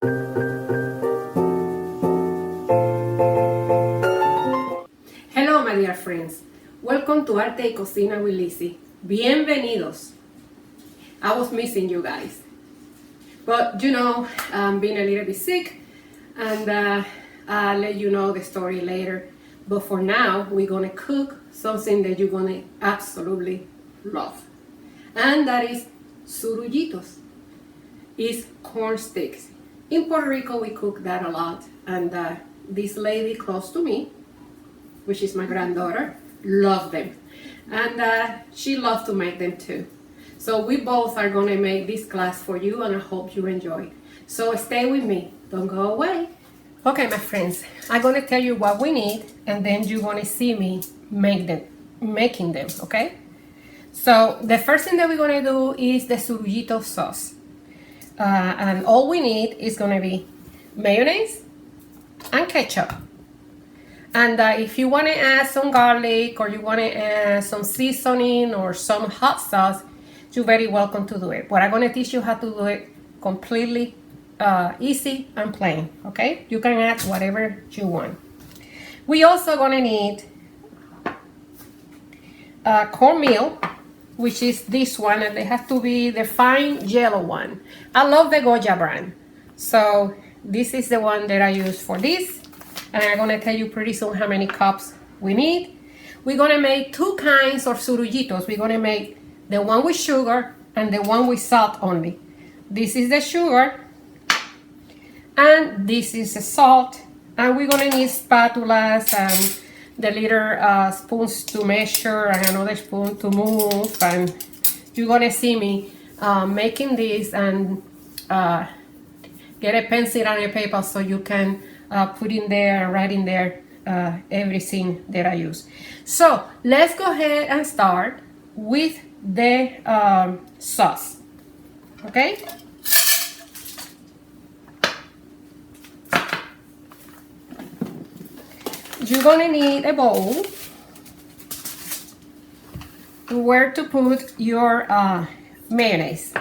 Hello, my dear friends. Welcome to Arte y Cocina with Lizzie. Bienvenidos. I was missing you guys. But you know, I'm being a little bit sick, and I'll let you know the story later. But for now, we're gonna cook something that you're gonna absolutely love. And that is surullitos. It's corn sticks. In Puerto Rico, we cook that a lot. And this lady close to me, which is my granddaughter, loves them. And she loves to make them too. So we both are gonna make this class for you, and I hope you enjoy it. So stay with me, don't go away. Okay, my friends, I'm gonna tell you what we need, and then you're gonna see me making them, okay? So the first thing that we're gonna do is the surullito sauce. And all we need is gonna be mayonnaise and ketchup. And if you want to add some garlic, or you want to add some seasoning or some hot sauce, you're very welcome to do it. But I'm going to teach you how to do it completely easy and plain, okay? You can add whatever you want. We also going to need cornmeal, which is this one, and they have to be the fine yellow one. I love the Goya brand. So this is the one that I use for this. And I'm gonna tell you pretty soon how many cups we need. We're gonna make two kinds of surullitos. We're gonna make the one with sugar and the one with salt only. This is the sugar, and this is the salt. And we're gonna need spatulas and the little spoons to measure, and another spoon to move. And you're gonna see me making this, and get a pencil and a paper so you can put in there and write in there everything that I use. So let's go ahead and start with the sauce, okay? You're gonna need a bowl where to put your mayonnaise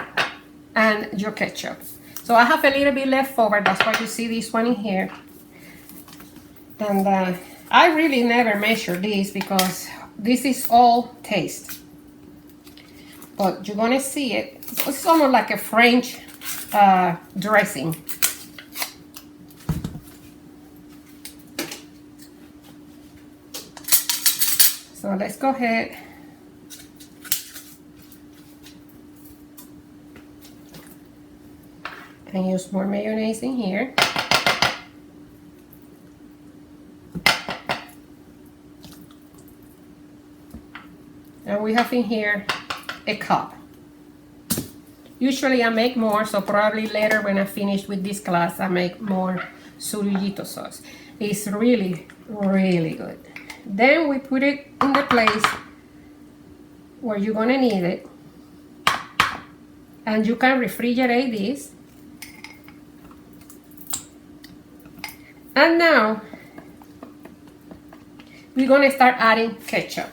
and your ketchup. So I have a little bit left over, that's why you see this one in here. And I really never measure this because this is all taste. But you're gonna see it. It's almost like a French dressing. So let's go ahead and use more mayonnaise in here. And we have in here a cup. Usually I make more, so probably later when I finish with this class, I make more surullito sauce. It's really, really good. Then we put it in the place where you're gonna need it. And you can refrigerate this. And now we're gonna start adding ketchup.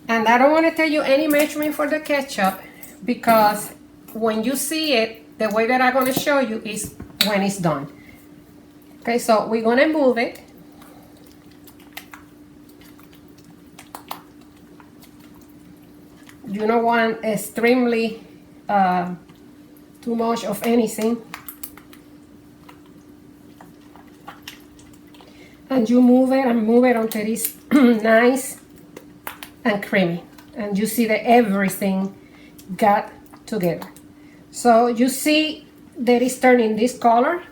And I don't want to tell you any measurement for the ketchup, because when you see it, the way that I'm going to show you is when it's done. Okay, so we're going to move it. You don't want extremely too much of anything. And you move it and move it until it's nice and creamy, and you see that everything got together. So you see that it's turning this color.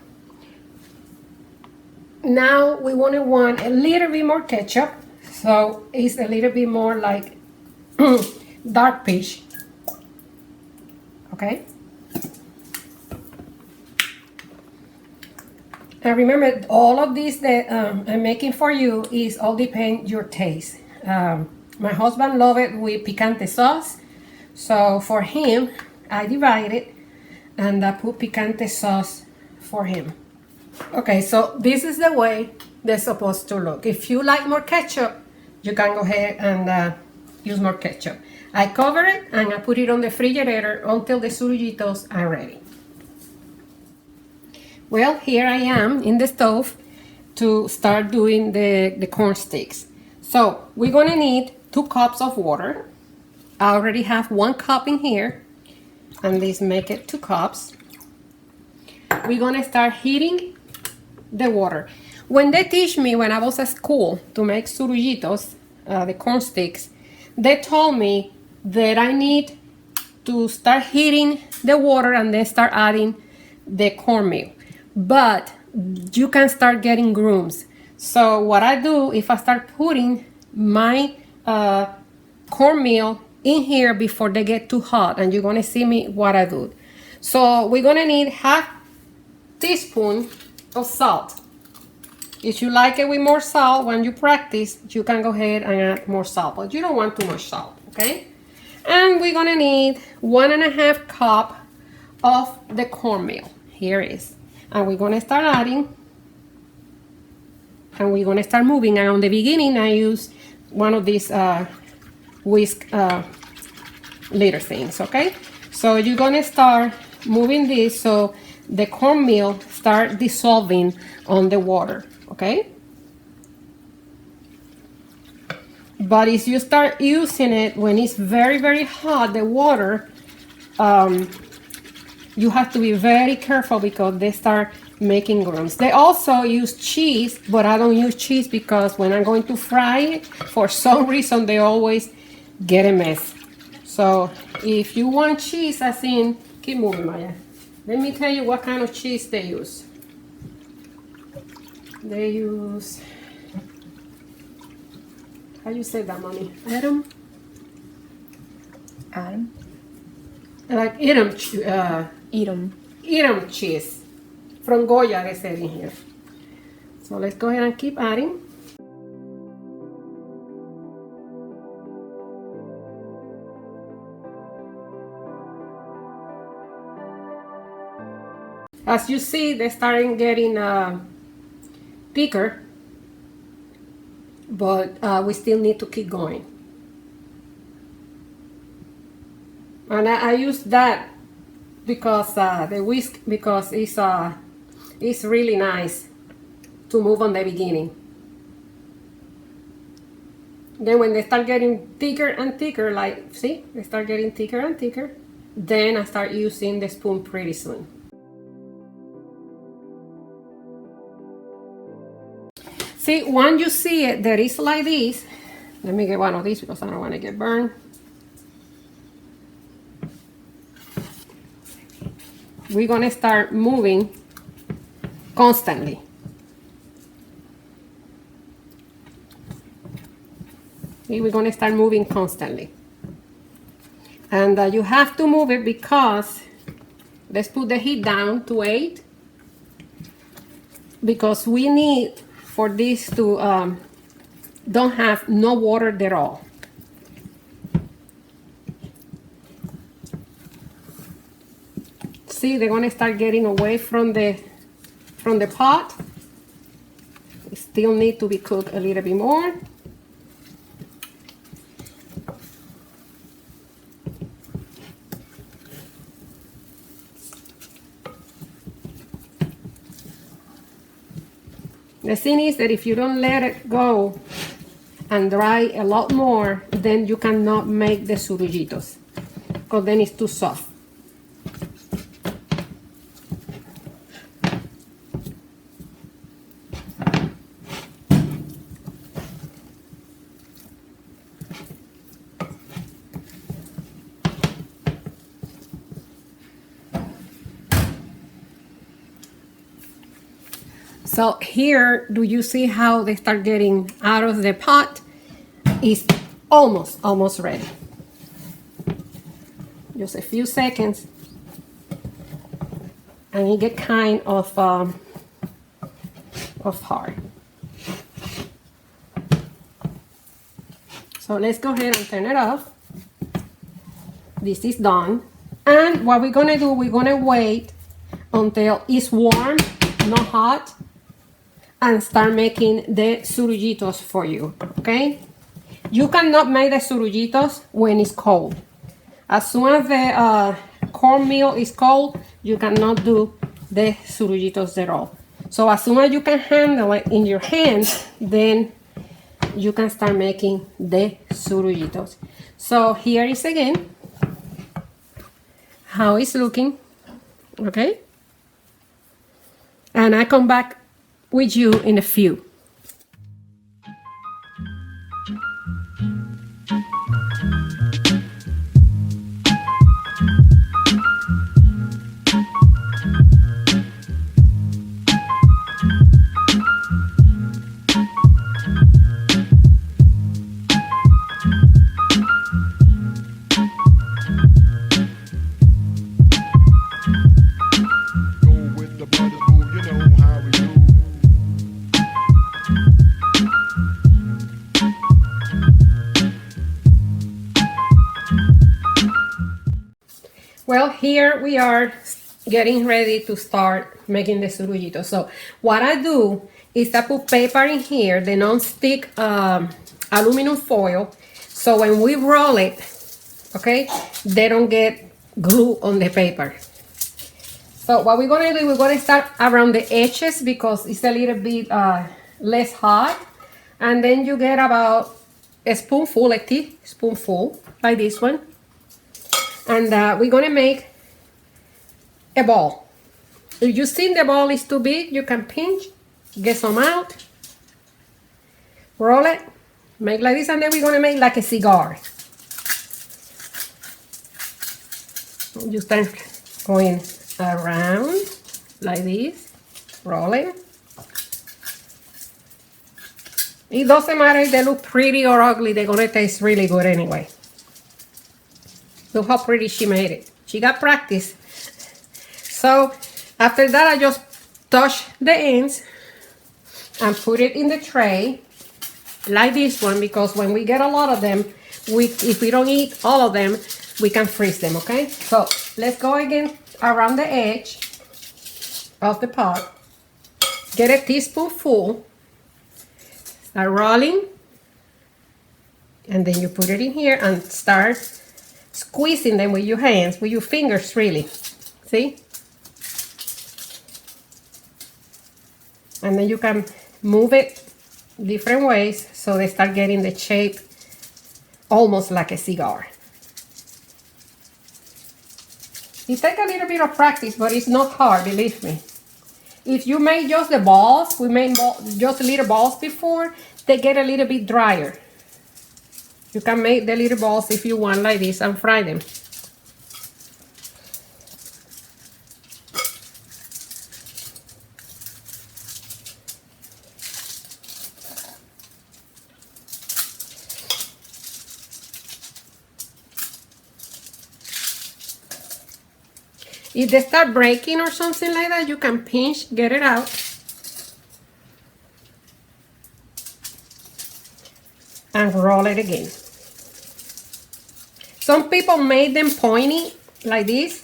Now we want a little bit more ketchup, so it's a little bit more like dark peach. Okay. And remember, all of this that I'm making for you is all depend your taste. My husband loves it with picante sauce, so for him, I divide it and I put picante sauce for him. Okay, so this is the way they're supposed to look. If you like more ketchup, you can go ahead and use more ketchup. I cover it and I put it on the refrigerator until the surullitos are ready. Well, here I am in the stove to start doing the corn sticks. So we're gonna need 2 cups of water. I already have 1 cup in here, and let's make it 2 cups. We're gonna start heating the water. When they teach me when I was at school to make surullitos, the corn sticks, they told me that I need to start heating the water and then start adding the cornmeal. But you can start getting grooms. So what I do, if I start putting my cornmeal in here before they get too hot, and you're gonna see me what I do. So we're gonna need half teaspoon of salt. If you like it with more salt, when you practice, you can go ahead and add more salt, but you don't want too much salt, okay? And we're gonna need 1.5 cup of the cornmeal. Here it is. And we're gonna start adding, and we're gonna start moving. And on the beginning, I use one of these whisk little things, okay? So you're gonna start moving this so the cornmeal start dissolving on the water, okay? But if you start using it when it's very, very hot, the water, you have to be very careful because they start making grooms. They also use cheese, but I don't use cheese because when I'm going to fry it, for some reason, they always get a mess. So if you want cheese, as in, keep moving, Maya. Let me tell you what kind of cheese they use. They use, how you say that, mommy? Adam? Adam? Like Edam cheese. From Goya, they said in here. So let's go ahead and keep adding. As you see, they're starting getting thicker, but we still need to keep going. And I use that because the whisk, because it's really nice to move on the beginning. Then when they start getting thicker and thicker, like, see, they start getting thicker and thicker, then I start using the spoon pretty soon. See, once you see it, that is like this. Let me get one of these because I don't want to get burned. We're gonna start moving constantly. See, we're gonna start moving constantly. And you have to move it because, let's put the heat down to 8. Because we need for this to don't have no water at all. See, they're gonna start getting away from the pot. They still need to be cooked a little bit more. The thing is that if you don't let it go and dry a lot more, then you cannot make the surullitos because then it's too soft. So here, do you see how they start getting out of the pot? It's almost ready. Just a few seconds, and it get kind of hard. So let's go ahead and turn it off. This is done. And what we're gonna do, we're gonna wait until it's warm, not hot, and start making the surullitos for you, okay? You cannot make the surullitos when it's cold. As soon as the cornmeal is cold, you cannot do the surullitos de roll. So as soon as you can handle it in your hands, then you can start making the surullitos. So here is again how it's looking, okay? And I come back with you in a few. Well, here we are getting ready to start making the surullitos. So what I do is I put paper in here, the non-stick aluminum foil, so when we roll it, okay, they don't get glue on the paper. So what we're gonna do, we're gonna start around the edges because it's a little bit less hot, and then you get about a spoonful, a teaspoonful, like this one. And we're gonna make a ball. If you think the ball is too big, you can pinch, get some out, roll it, make like this, and then we're gonna make like a cigar. You start going around like this, rolling. It doesn't matter if they look pretty or ugly, they're gonna taste really good anyway. Look how pretty she made it. She got practice. So after that, I just touch the ends and put it in the tray like this one, because when we get a lot of them, if we don't eat all of them, we can freeze them, okay? So let's go again around the edge of the pot. Get a teaspoonful, start rolling, and then you put it in here and start squeezing them with your hands, with your fingers really, see? And then you can move it different ways so they start getting the shape almost like a cigar. It takes a little bit of practice, but it's not hard, believe me. If you make just the balls, we made just little balls before, they get a little bit drier. You can make the little balls if you want like this and fry them. If they start breaking or something like that, you can pinch, get it out. And roll it again. Some people made them pointy like this.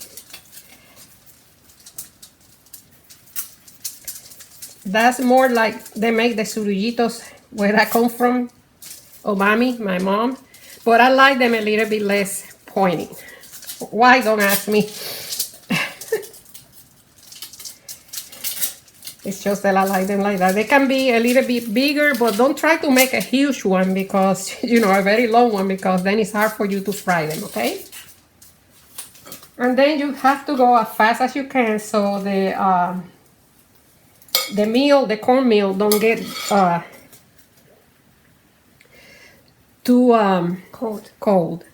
That's more like they make the surullitos where I come from, Obami, my mom. But I like them a little bit less pointy. Why, don't ask me. It's just that I like them like that. They can be a little bit bigger, but don't try to make a huge one because, you know, a very long one, because then it's hard for you to fry them, okay? And then you have to go as fast as you can so the cornmeal don't get too cold.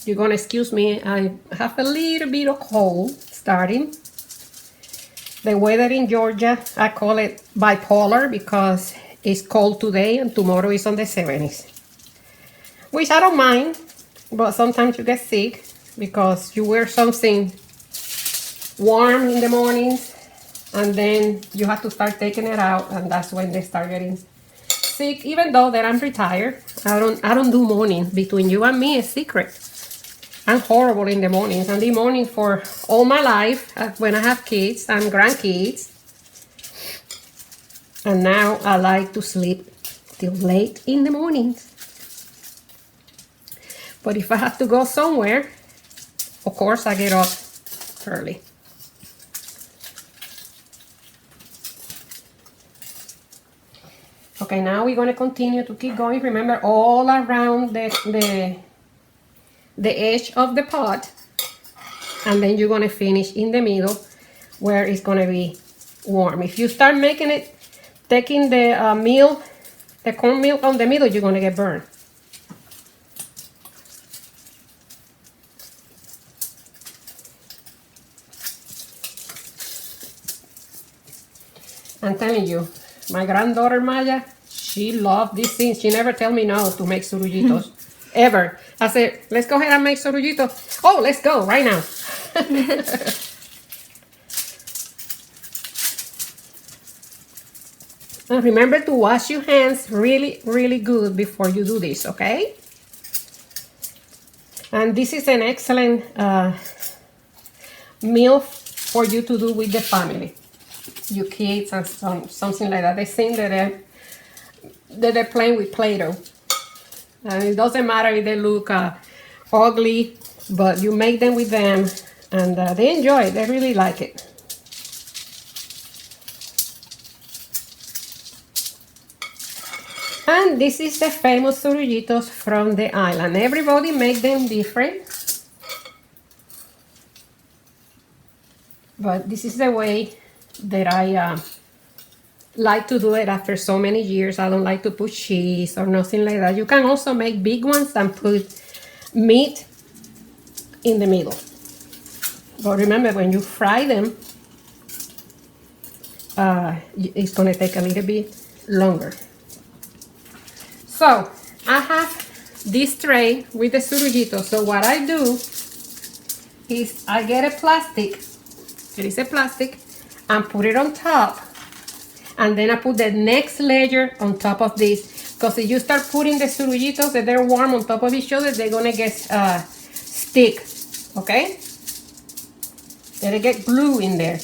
You're gonna excuse me, I have a little bit of cold starting. The weather in Georgia, I call it bipolar because it's cold today and tomorrow is on the 70s. Which I don't mind, but sometimes you get sick because you wear something warm in the mornings and then you have to start taking it out, and that's when they start getting sick. Even though that I'm retired, I don't do mornings. Between you and me, a secret. I'm horrible in the mornings. And the morning for all my life, when I have kids and grandkids. And now I like to sleep till late in the mornings. But if I have to go somewhere, of course I get up curly. Okay, now we're going to continue to keep going. Remember, all around the edge of the pot. And then you're going to finish in the middle where it's going to be warm. If you start making it, taking the meal, the corn meal on the middle, you're going to get burned. I'm telling you, my granddaughter Maya, she loved these things. She never tell me no to make surullitos. Ever. I said, let's go ahead and make surullitos. Oh, let's go right now. And remember to wash your hands really, really good before you do this, okay? And this is an excellent meal for you to do with the family. Your kids and something like that. They think that they're playing with Play-Doh. And it doesn't matter if they look ugly, but you make them with them and they enjoy it. They really like it. And this is the famous surullitos from the island. Everybody make them different. But this is the way that I like to do it after so many years. I don't like to put cheese or nothing like that. You can also make big ones and put meat in the middle. But remember, when you fry them, it's going to take a little bit longer. So I have this tray with the surullitos. So what I do is I get a plastic, there is a plastic, and put it on top. And then I put the next layer on top of this. Because if you start putting the surullitos that they're warm on top of each other, they're gonna get stick, okay? They'll get glue in there.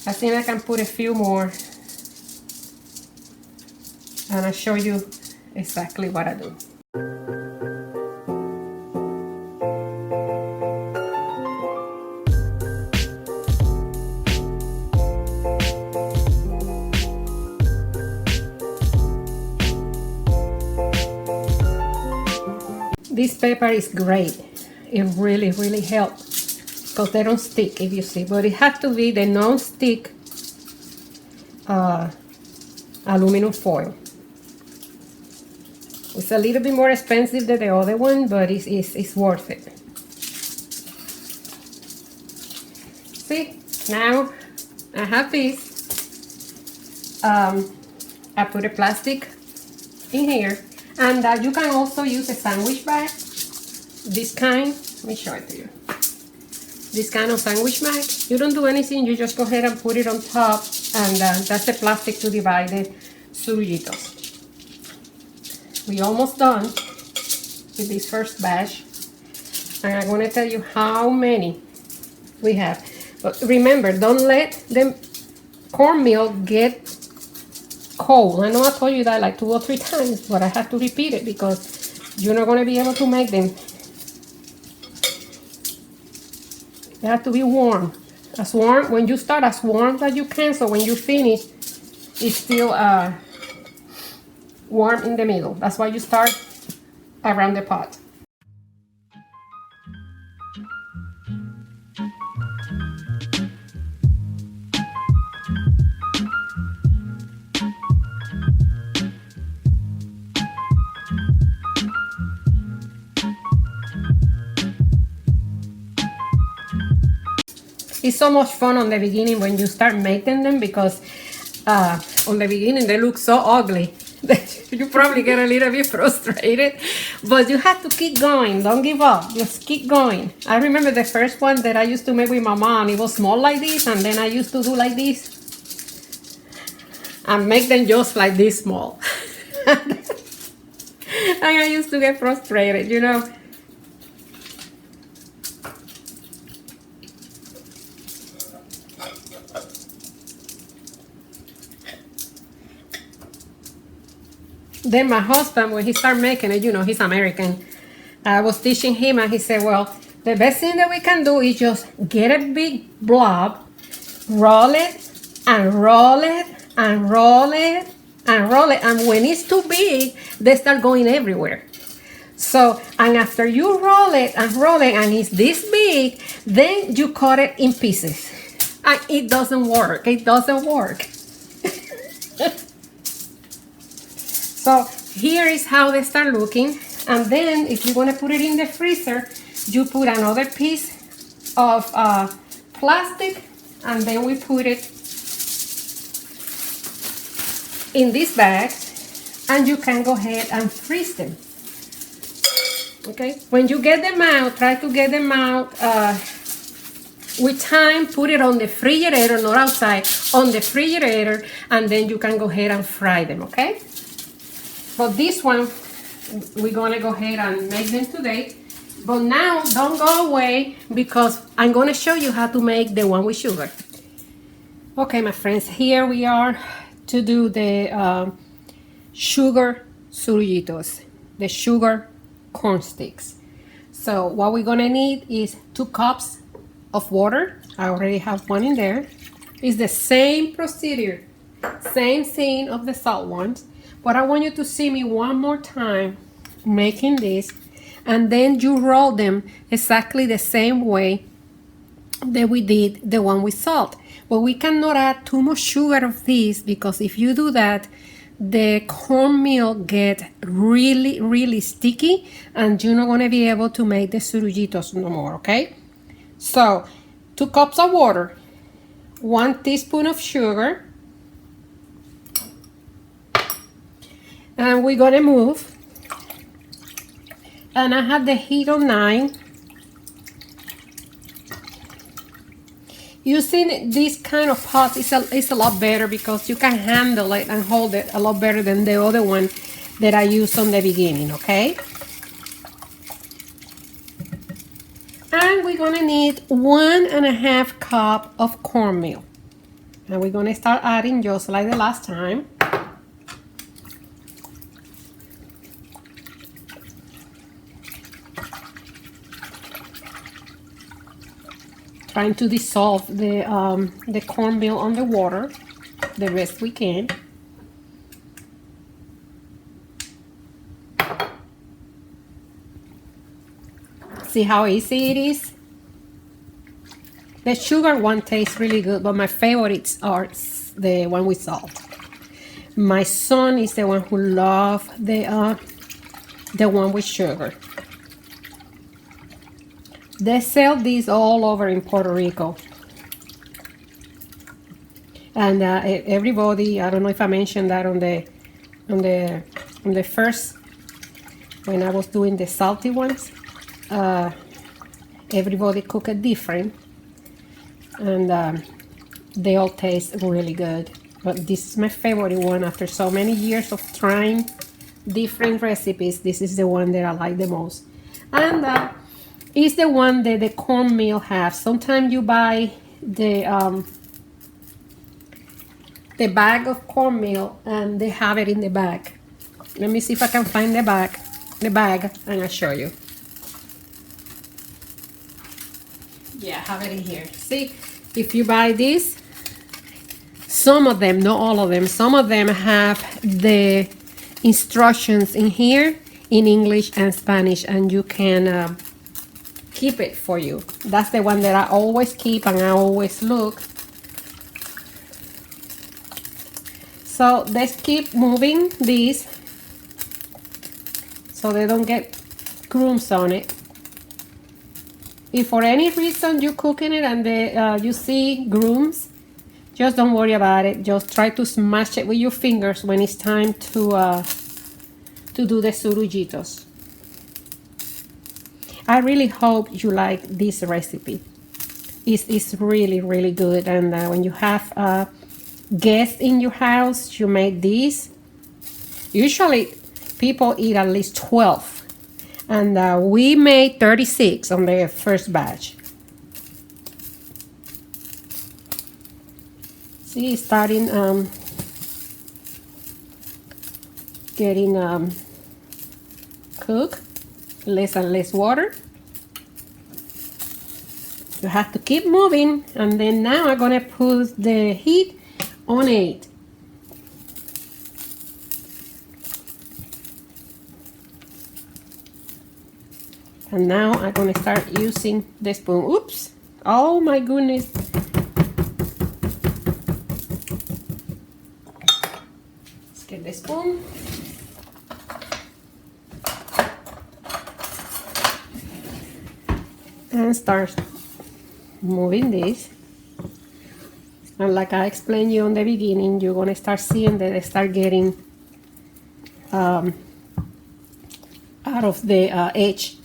I think I can put a few more. And I'll show you exactly what I do. This pepper is great. It really, really helps because they don't stick, if you see. But it has to be the non-stick aluminum foil. It's a little bit more expensive than the other one, but it's worth it. See, now I have this. I put a plastic in here, and you can also use a sandwich bag. This kind, let me show it to you. This kind of sandwich bag. You don't do anything, you just go ahead and put it on top, and that's the plastic to divide the surullitos. We're almost done with this first batch, and I'm going to tell you how many we have. But remember, don't let the cornmeal get cold. I know I told you that like 2 or 3 times, but I have to repeat it because you're not going to be able to make them. They have to be warm. As warm, when you start, as warm as you can, so when you finish, it's still warm in the middle. That's why you start around the pot. It's so much fun on the beginning when you start making them because on the beginning they look so ugly that you probably get a little bit frustrated, but you have to keep going. Don't give up, just keep going. I remember the first one that I used to make with my mom. It was small like this, and then I used to do like this and make them just like this small. And I used to get frustrated, you know. Then my husband, when he started making it, you know, he's American. I was teaching him and he said, well, the best thing that we can do is just get a big blob, roll it, and roll it, and roll it, and roll it. And when it's too big, they start going everywhere. So, and after you roll it, and it's this big, then you cut it in pieces. And it doesn't work. It doesn't work. So here is how they start looking. And then if you want to put it in the freezer, you put another piece of plastic, and then we put it in this bag, and you can go ahead and freeze them. Okay, when you get them out, try to get them out with time. Put it on the refrigerator, not outside, on the refrigerator, and then you can go ahead and fry them. Okay, but this one we're gonna go ahead and make them today. But now don't go away, because I'm gonna show you how to make the one with sugar. Okay, my friends, here we are to do the sugar surullitos, the sugar corn sticks. So what we're gonna need is 2 cups of water. I already have one in there. It's the same procedure, same thing of the salt ones, but I want you to see me one more time making this, and then you roll them exactly the same way that we did the one with salt. But we cannot add too much sugar of this, because if you do that, the cornmeal get really sticky, and you're not going to be able to make the surullitos no more. Okay, so 2 cups of water, 1 teaspoon of sugar, and we're going to move. And I have the heat on 9. Using this kind of pot is a lot better, because you can handle it and hold it a lot better than the other one that I used on the beginning. Okay, and we're gonna need 1.5 cup of cornmeal, and we're gonna start adding just like the last time. Trying to dissolve the cornmeal on the water the best we can. See how easy it is? The sugar one tastes really good, but my favorites are the one with salt. My son is the one who loves the one with sugar. They sell these all over in Puerto Rico. And everybody, I don't know if I mentioned that on the first, when I was doing the salty ones, everybody cook it different, and they all taste really good. But this is my favorite one. After so many years of trying different recipes, this is the one that I like the most. And it's the one that the cornmeal has. Sometimes you buy the bag of cornmeal, and they have it in the bag. Let me see if I can find the bag, and I'll show you. Yeah, I have it in here. See, if you buy this, some of them, not all of them, some of them have the instructions in here in English and Spanish, and you can keep it for you. That's the one that I always keep, and I always look. So let's keep moving these so they don't get crumbs on it. If for any reason you're cooking it and you see crumbs, just don't worry about it. Just try to smash it with your fingers when it's time to do the surullitos. I really hope you like this recipe. It's really good, and when you have guests in your house, you make these. Usually people eat at least 12, and we made 36 on the first batch. See, starting getting cooked, less and less water. You have to keep moving, and then now I'm gonna put the heat on 8. And now I'm gonna start using the spoon. Oops! Oh my goodness! Let's get the spoon. And start moving this. And like I explained you in the beginning, you're gonna start seeing that they start getting out of the edge.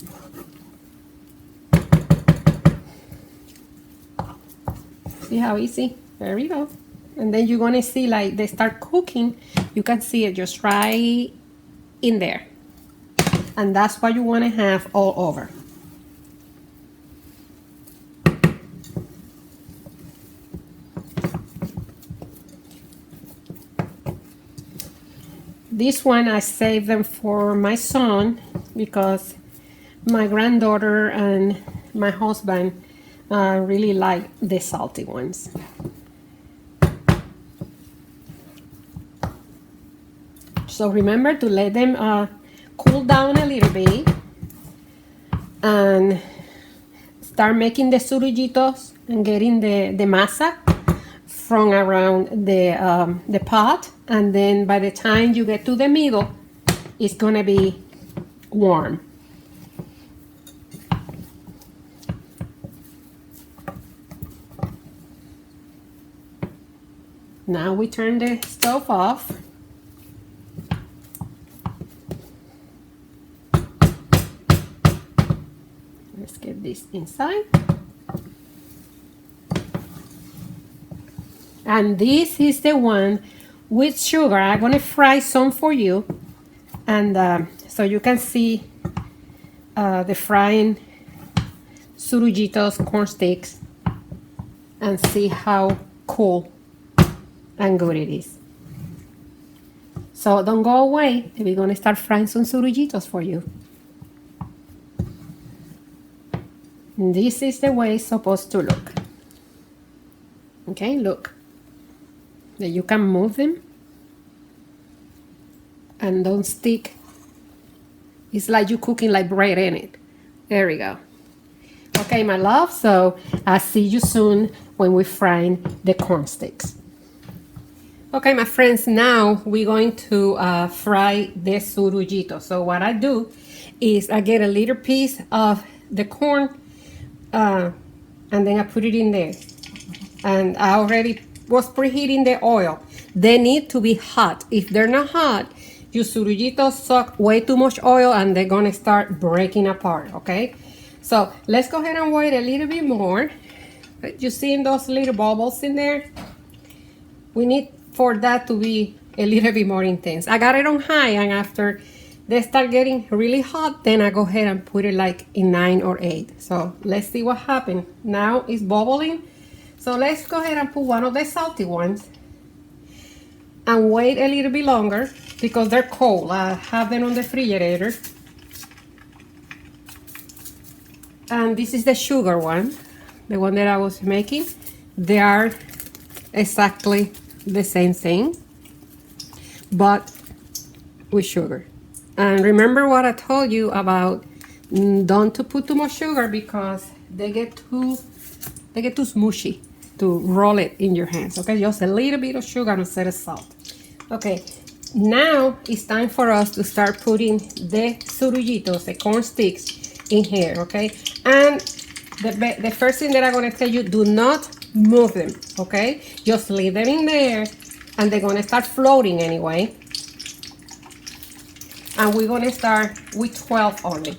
See how easy? There we go. And then you're gonna see like they start cooking. You can see it just right in there. And that's what you wanna have all over. This one I saved them for my son because my granddaughter and my husband really like the salty ones. So remember to let them cool down a little bit and start making the surullitos and getting the masa from around the pot, and then by the time you get to the middle, it's gonna be warm. Now we turn the stove off. Let's get this inside. And this is the one with sugar. I'm gonna fry some for you, and so you can see the frying surullitos corn sticks and see how cool and good it is. So don't go away. We're gonna start frying some surullitos for you. And this is the way it's supposed to look. Okay, look. That you can move them and don't stick. It's like you're cooking like bread in it. There we go. Okay, my love, so I'll see you soon when we're frying the corn sticks. Okay, my friends, now we're going to fry the surullitos. So what I do is I get a little piece of the corn and then I put it in there. And I already was preheating the oil. They need to be hot. If they're not hot, your surullitos suck way too much oil and they're gonna start breaking apart, okay? So let's go ahead and wait a little bit more. You see those little bubbles in there? We need for that to be a little bit more intense. I got it on high, and after they start getting really hot, then I go ahead and put it like in 9 or 8. So let's see what happened. Now it's bubbling. So let's go ahead and put one of the salty ones and wait a little bit longer because they're cold. I have them on the refrigerator. And this is the sugar one, the one that I was making. They are exactly the same thing, but with sugar. And remember what I told you about don't to put too much sugar because they get too smushy to roll it in your hands. Okay, just a little bit of sugar instead of salt. Okay, now it's time for us to start putting the surullitos, the corn sticks, in here. Okay, and the first thing that I'm going to tell you, do not move them. Okay, just leave them in there and they're going to start floating anyway. And we're going to start with 12 only.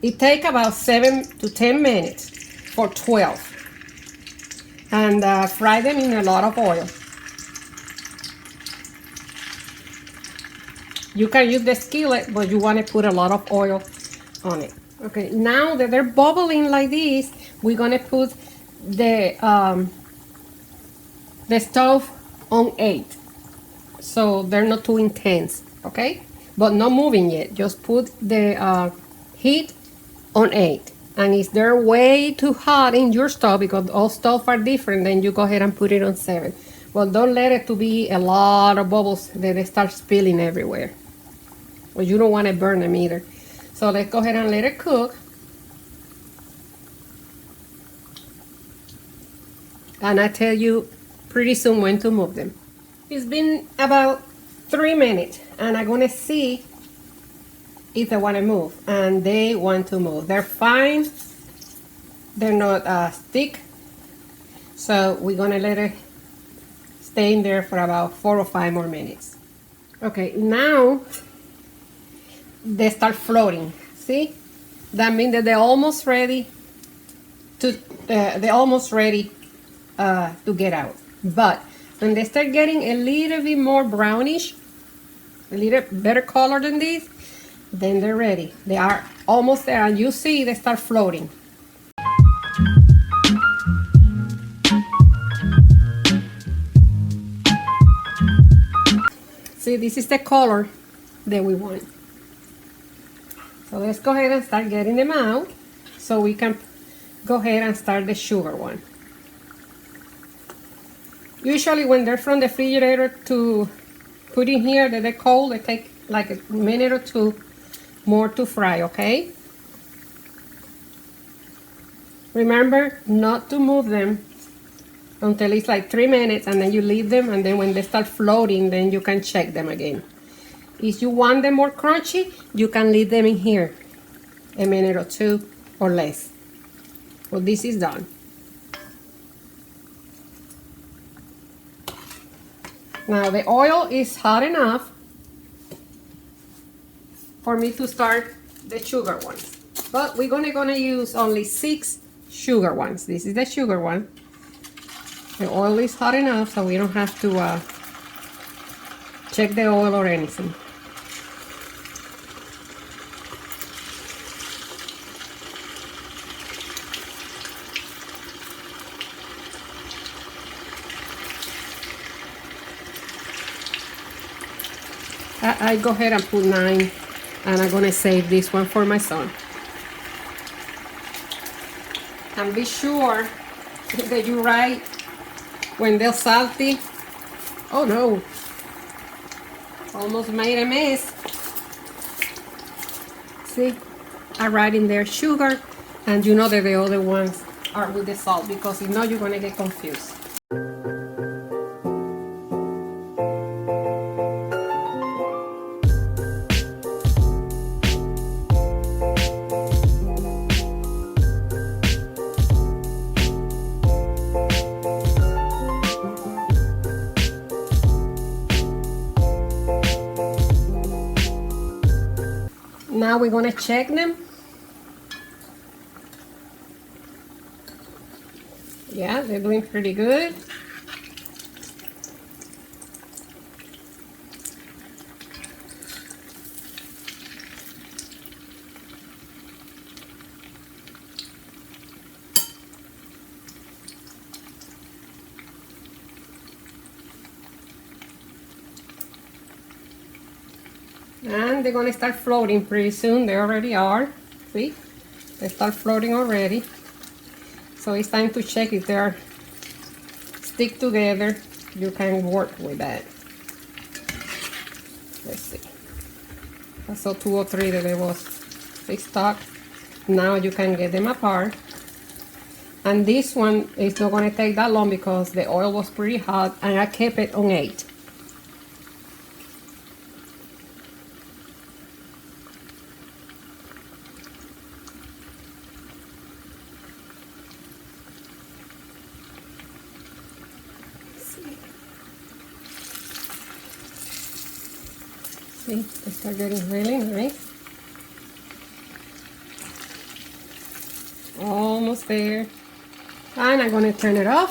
It takes about 7 to 10 minutes for 12. And fry them in a lot of oil. You can use the skillet, but you want to put a lot of oil on it. Okay, now that they're bubbling like this, we're going to put the stove on 8. So they're not too intense, okay? But not moving yet. Just put the heat on 8. And if they're way too hot in your stove, because all stoves are different, then you go ahead and put it on 7. Well, don't let it to be a lot of bubbles that they start spilling everywhere. Well, you don't want to burn them either. So let's go ahead and let it cook. And I tell you pretty soon when to move them. It's been about 3 minutes, and I'm gonna see if they want to move, and they want to move. They're fine. They're not thick, so we're gonna let it stay in there for about 4 or 5 more minutes. Okay, now they start floating. See, that means that they're almost ready to to get out. But when they start getting a little bit more brownish, a little better color than this, then they're ready. They are almost there, and you see they start floating. See, this is the color that we want. So let's go ahead and start getting them out so we can go ahead and start the sugar one. Usually when they're from the refrigerator to put in here that they're cold, they take like a minute or 2 more to fry, okay? Remember not to move them until it's like 3 minutes, and then you leave them, and then when they start floating, then you can check them again. If you want them more crunchy, you can leave them in here a minute or 2 or less. Well, this is done. Now the oil is hot enough for me to start the sugar ones. But we're gonna use only 6 sugar ones. This is the sugar one. The oil is hot enough so we don't have to check the oil or anything. I go ahead and put 9, and I'm gonna save this one for my son. And be sure that you write when they're salty. Oh no, almost made a mess. See, I write in there sugar, and you know that the other ones are with the salt, because if not, you're gonna get confused. Now we're gonna check them. Yeah, they're doing pretty good. And they're gonna start floating pretty soon. They already are. See? They start floating already. So it's time to check if they're stick together. You can work with that. Let's see. I saw 2 or 3 that they was stuck. Now you can get them apart. And this one is not gonna take that long because the oil was pretty hot, and I kept it on 8. See, they start getting really nice. Almost there. And I'm gonna turn it off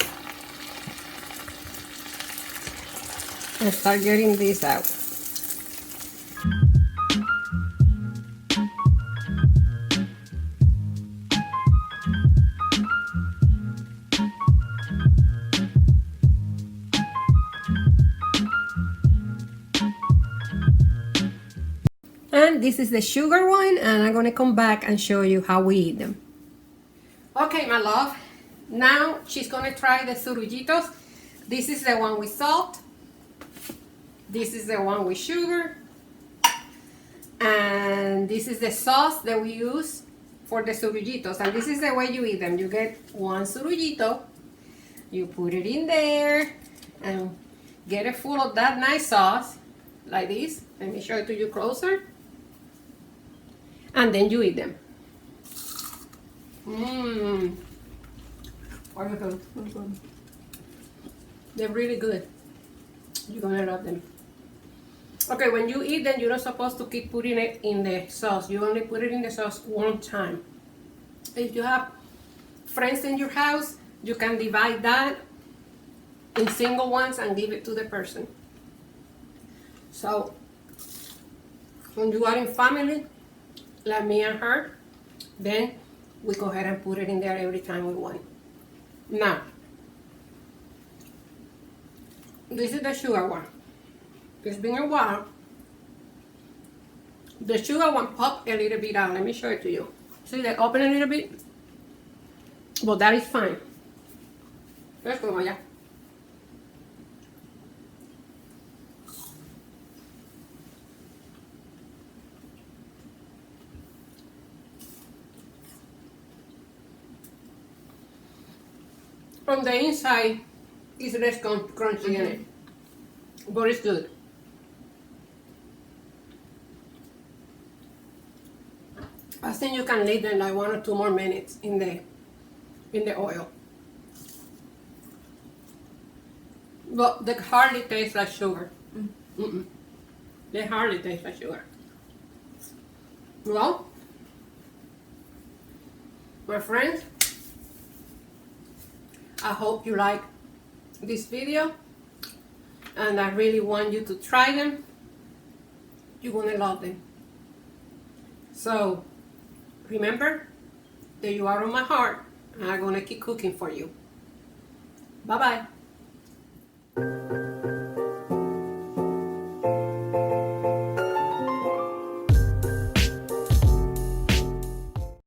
and start getting these out. And this is the sugar one, and I'm gonna come back and show you how we eat them. Okay, my love. Now she's gonna try the surullitos. This is the one with salt. This is the one with sugar. And this is the sauce that we use for the surullitos. And this is the way you eat them. You get one surullito, you put it in there, and get it full of that nice sauce, like this. Let me show it to you closer. And then you eat them. Mmm. They're really good. You're gonna love them. Okay, when you eat them, you're not supposed to keep putting it in the sauce. You only put it in the sauce one time. If you have friends in your house, you can divide that in single ones and give it to the person. So, when you are in family, like me and her, then we go ahead and put it in there every time we want. Now, this is the sugar one. It's been a while. The sugar one popped a little bit out. Let me show it to you. See, they open a little bit. But that is fine. Let's go, yeah. From the inside, it's less crunchy in it. But it's good. I think you can leave them like 1 or 2 more minutes in the oil. But they hardly taste like sugar. They hardly taste like sugar. Well, my friends, I hope you like this video, and I really want you to try them. You're gonna love them. So remember that you are on my heart, and I'm gonna keep cooking for you. Bye bye.